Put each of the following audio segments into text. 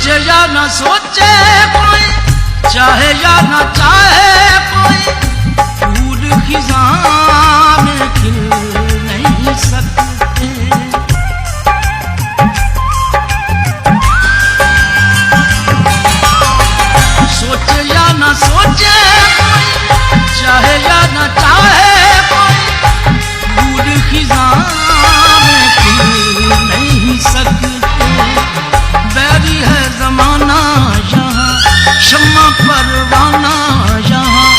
सोचे या न सोचे कोई, चाहे या न चाहे कोई, फूल खिज़ां में खिल नहीं सकते। सोचे या न सोचे कोई, चाहे या न चाहे कोई, फूल खिज़ां में खिल नहीं सकते। बैरी है ज़माना यहाँ, शम्मा परवाना यहाँ,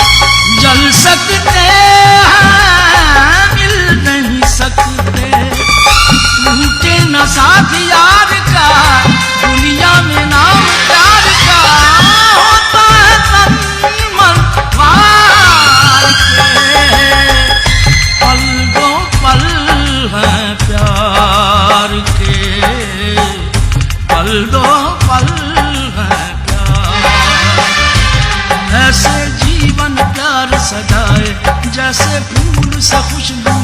जल सकते हैं मिल नहीं सकते। टूटे न साथ यार का, दुनिया में नाम प्यार का, होता है तन मन वार के। पल दो पल है प्यार के, पल दो पल है प्यार। ऐसे जीवन प्यार सजाए, जैसे फूल से खुशबू